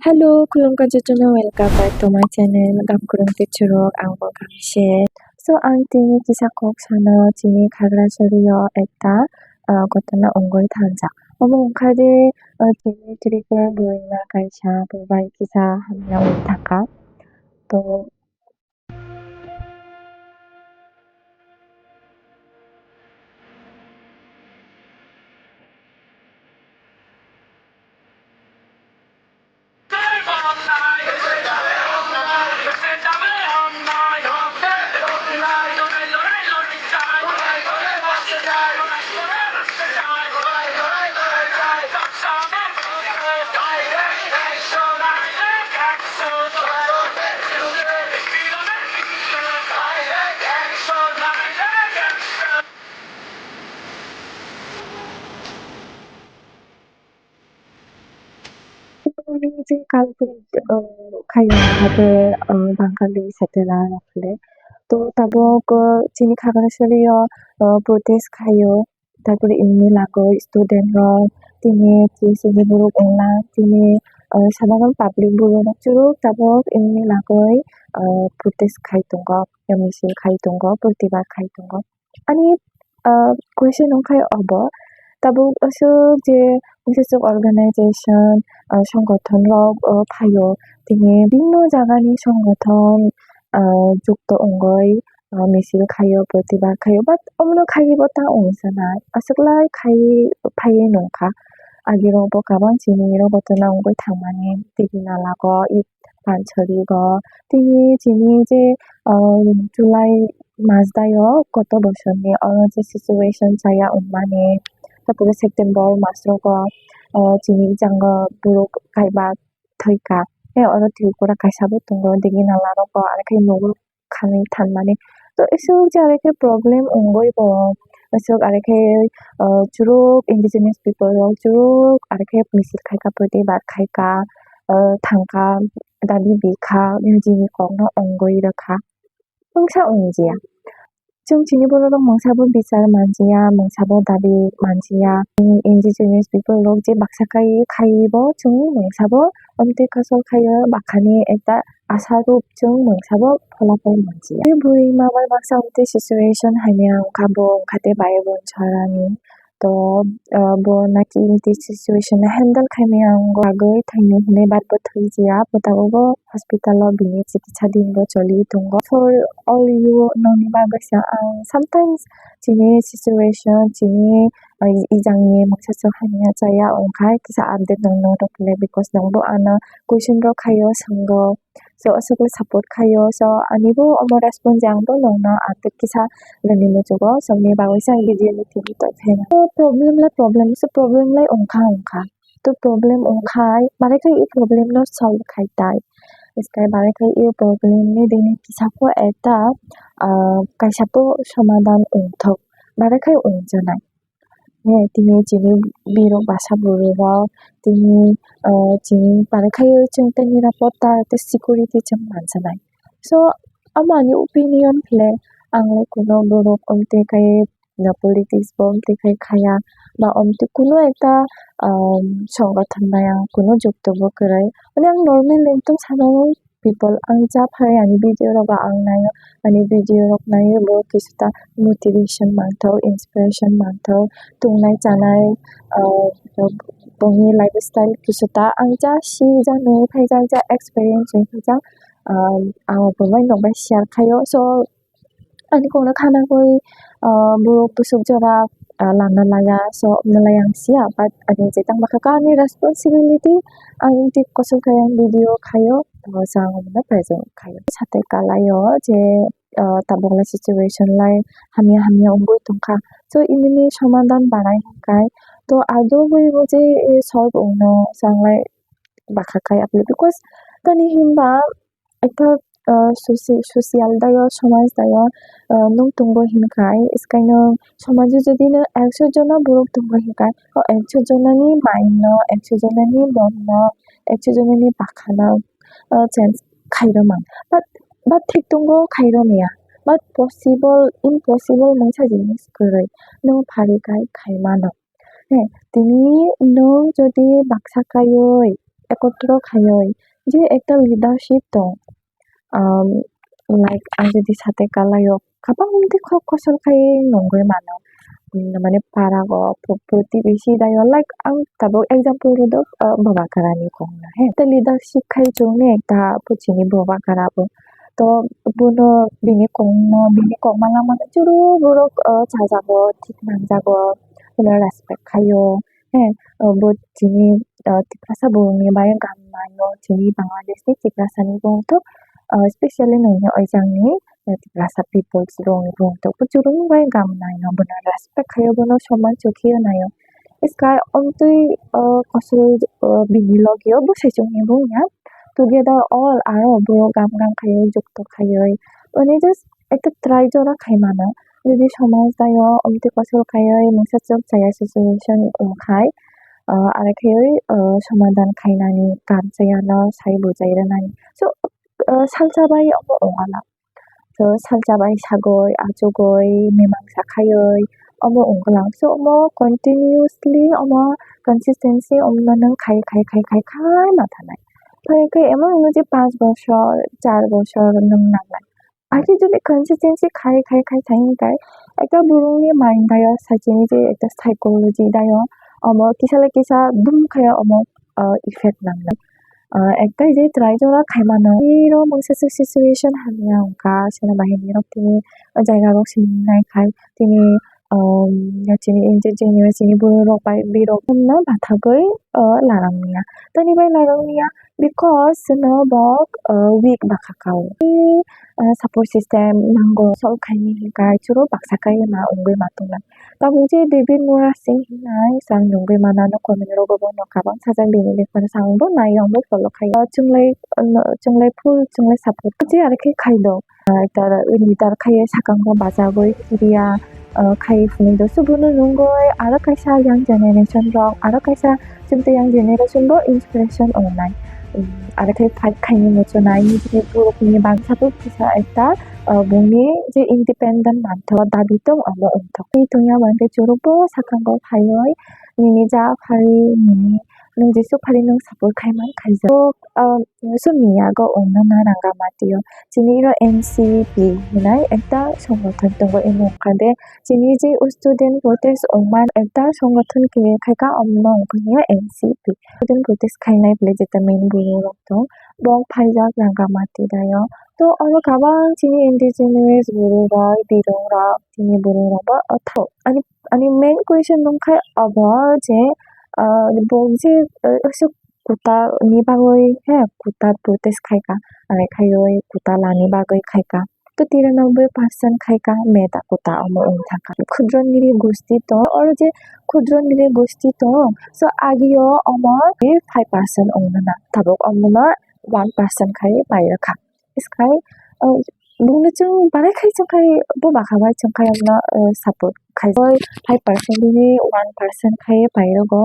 Hello, khulungkan jujuna welcome back to my channel. Gam kurung tichurok ang bogam So ang tini kisakok sana tini kagra soriyo ekta kotona ongoi tanja. Omo ongkade tini trike buina kaisa bubai kisa hamna untaka. To 이제 갈고 가요하게 방갈리 세트라 나플레 또 তারপর চিনি খাবার শরীয় protest kayo তারপরে ইমনি lago student rok tini TCG buruk ulang tini sabangan public buruk curug tabok imni lagoi protest kai tunggok yang misil kai tunggok प्रतिবাদ kai tunggok ani question nongkai obo tabok asuk je বিশেষক organization সংগঠনরক 파요 등의 বিভিন্ন জাগানি সংগঠন যুক্ত অঙ্গই মিছিল খাयो प्रतिবাদ खायो बाट अमनो खाइबोता ओंसानाय आसोकलाय खाइ फायै नंखा आगिरावबो 가방 지니로부터 나온 걸 당만에 되기나 라고 이 반철이고 등이 지니 이제 줄라이 맞다요 것도 보셨니 어느 시츄에이션 자야 엄마네 তারপরে সেপ্টেম্বর মাসরক 지니 장거 부록 가이바 더이까 해 어느 들고라 가사부 동거 되기 날라로고 아르케 녹을 가는 단만에 또 이속 자르케 프로블em 옹고이 보 이속 아르케 주로 indigenous people 주로 아르케 미실 카이까 프로디바 카이까 당가 다비 비카 유지니 공로 옹고이르카 흥사 옹지야 좀 지니보로록 멍사본 비쌀 만지야 멍사보 다비 만지야 indigenous people 록지 막사카이 카이보 중 멍사보 엄티 커서 카이어 마카니 에따 아사롭 중 멍사보 폴라보 만지야 부이 마발 막사 엄티 situation 하면 가보 가대 바이본 차라니 또 나키 임티 situation handle 카이면 과거의 타이밍에 바트 터지야 보다고 hospital 비니 치키차 딘거 졸리 동거 for all you knowing about sometimes 지니 situation 지니 이장님 목사서 하냐 자야 온카이 기사 안돼 농노로 플레 because 농보 아나 question 로 카요 상거 so asukul support kayo so anibo omo response jangbo nongno ate kisa lenimo jogo somni bagoi video ni tv to phena so problem lai ongkha to problem ongkhai mare kai i problem no solve khai tai iskai mare kai i problem ni dini kisa ko eta kaisa po সমাধান ongthok mare kai ongjanai 네, তিনি 지금 비록 마사보르가 তিনি 지금 바르카요 증때 নিরাপত্তা তে সিকিউরিটি 좀 많잖아요. So 아마니 opinion 플레 angle kuno borok omte kai na politics bomte kai khaya ba omte kuno ekta সংগঠন naya kuno যুক্তব করাই মানে ang normal একদম সাধারণ people ang ja phai ani video roga ang nayo ani video rok nayo bo kisuta motivation mangtho inspiration mangtho tungnai chanai bongi lifestyle kisuta ang ja si ja no phai ja experience ja bomai no ba share khayo so ani kongna khana koi bo pusuk jora lana laya so nalayang siya but ani jetang bakaka ni responsibility ang tip kosong kayang video kayo sang na present kayo sate kalayo je tabongla situation lai hamya ongoi tongka so imini সমাধান বাড়াই kai to ado boi je solve ongno sanglai bakakai apli because tani himba ekta social dayo সমাজ dayo nung tungbo himkai iskaino সমাজে যদি না 100 জনা borok tungbo himkai 100 জনানি mind 100 জনানি bon 100 জনানি bakana chance khairamang but ঠিক tungbo khairamia but impossible mangsa jinis korai no pharikai khaimano 네, 등이 너 저디 막사카요 একত্র খায়ই যে একটা leadership dong like ang jadi sate kalayo kapag hindi ko kusol kay nunggoy mano মানে parang প্রতিবেশী dayo like ang tabog example ro do babakarani kong na he ta leadership kay jone ekta puchini babakarabo to buno bini kong malang mana churu burok jajago ঠিক 남자고 그냥 respect kayo he bo jini tiprasa buni bayan gammayo jini bangladesh ni tiprasa ni bong to especially nungyo ojangni tiprasa people rong to puchurung bayan gammayo buna respect kayo buno soman chokhiyo nayo iskai ontui kosul binilogyo bo sejongni bungya together all aro bo gam kayo jukto kayo oni just একটা try jora খাইমানো যদি সমাজ dayo omti kosul kayo mungsajuk jaya situation khai arakhay সমাধান খাইনানি কামজায়ানো সাই বুজাইরানানি so 살자바이 어머 옹알라 저 살자바이 사고이 아조고이 미망사 카요이 어머 옹글랑 so 어머 continuously 어머 consistency অমনন খাই নাথানাই 그러니까 এমন হলো যে 5 বছর 4 বছর নংনালাই আগে যদি consistency খাই থাই니까 একটা 부르니 마인 다요 사진이 যে একটা সাইকোলজি 다요 어머 কিসা দুম খায় 어머 ইফেক্ট নাংলা একটা যে try jora খাইমানো 이런 몽세스 situation 하냐 온가 sina bahini 이렇게 জায়গা로 신나이 খাই তিনি 여친이 인지진이와 진이 부르러 비록 없나 바닥을 라랑니야 떠니발 라랑니야 because no bok weak bakakaw support system nanggo sol kainiga churo baksakai ma ungwe matunglan tabuji David Mura Singh hinai sang nungwe manano komen rogo bono kabang sajang bini pan sangbo na yongbo follow kai chunglai full chunglai support ji arke khaido tar leader kai sakangbo bazagoi kiria kai fundo subuno nungoi ara kaisa young generation rok ara kaisa jumte young generation bo inspiration online 아르케 파이카니 모초나이 니 부록니 방사부 피사 에타 봉니 제 인디펜던트 만토 다비동 어머 엄토 이 동야 완데 조로보 사칸고 파이어이 니니자 파리 니니 능지수 파리능 사볼 카이만 카이자 수미야고 옹나나랑가 마티요 지니로 NCP 히나이 에타 সংগঠন 동거 이노카데 지니지 스튜던트 프로테스트 옹만 에타 সংগঠন কে খাইকা অমন 옹কনিয়া NCP 스튜던트 프로테스트 카이나이 블레제타 메인 부로록도 បង파이자 랑가 마티다요 또 어느 가방 지니 인디지니스 부로라 비로라 지니 부로라 아니 메인 퀘션 농카이 어버제 봉지 어서 कुता निबागoi है कुता प्रोटेस्ट खाएगा अरे खायोई कुता लानी बागoi खाएगा तो 93% खाएगा मेदा कुता अमो उंथाका ক্ষুদ্র নিরি গোষ্ঠী তো और जे ক্ষুদ্র নিরি গোষ্ঠী তো so आगियो अमो 5% ओंना थाबक अमोना 1% खाए बायरखा इसखाय बुंनोजों बाराय खायजों खाय बोबा खाबाय जों खायना सापोर्ट खायजों 5% नि 1% खाय बायरगो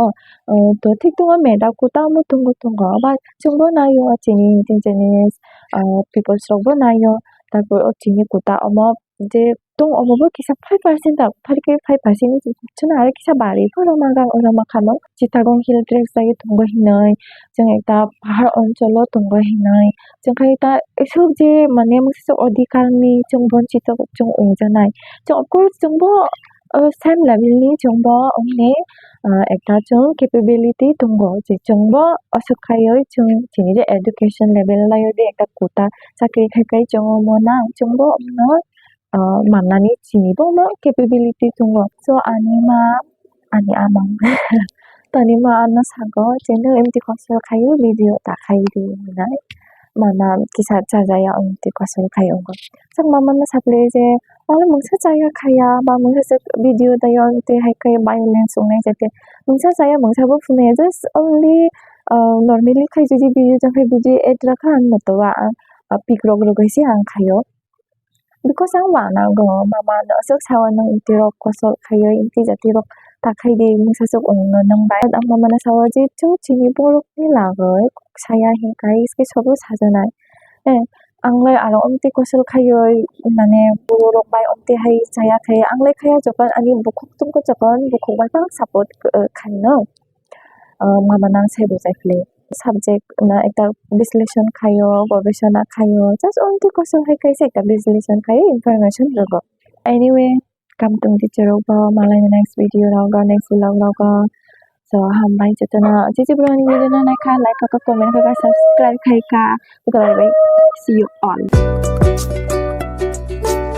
또 특동한 메다쿠타 무퉁구퉁거 바 중보 나요 지니 인디지니스 people 스로보 나요 다고 지니 쿠타 어머 이제 동 어머버 기사 8% 파리게 8% 주나 아래 기사 말이 어러마 가면 지타공 힐 트랙사이 동거 히너이 정 एकटा पहाड़ অঞ্চল 동거 히너이 정 खायता 속제 माने मुसो अधिकारनि 정 번치적 정 옹자나이 정 of course 정보 same levelनि 정보 언니 একটা 정 capability 동거 지 정보 어석하여 정 지니제 education level 라요데 একটা কোটা চাকরি খাইকাই 정어머나 정보 없는 만나니 지니보 뭐 capability 동거 so 아니 아망 तनिमा आना सागो चैनल एमटी कसल खायो भिडियो ता खाइदि ना माना किसा जाया एमटी कसल खायोंगो sak mamana saple je ole mungsa jaya khaya ba mungsa video दायो ते हाइkai violence ongna jate mungsa jaya mungsa bo fune just only normally khai jodi video जाखै भिडियो एड राखा नतवा पिक रग रगैसे आं खायो because ang wana go mama no sok sawa nang itirok kosol kayo inti jatirok takay di mong sasok ongno nang bayad ang mama na sawa ji chung chini borok nila goy saya hingkay iski sobo sajanay ang lay aro omti kosol kayo mane borok bay omti hay saya kaya ang lay kaya jokan ani bukok tungko jokan bukok bay pang support kano mama nang sebo jay fle subject na ekta বিশ্লেষণ খাयो গবেষণা খাयो just only question hai kaise ekta বিশ্লেষণ খাयो information rogo anyway kam tung teacher rogo malai next video rogo next vlog rogo so hambai jatona jiji brani video na naikha like ka comment ka subscribe khai ka bye bye see you all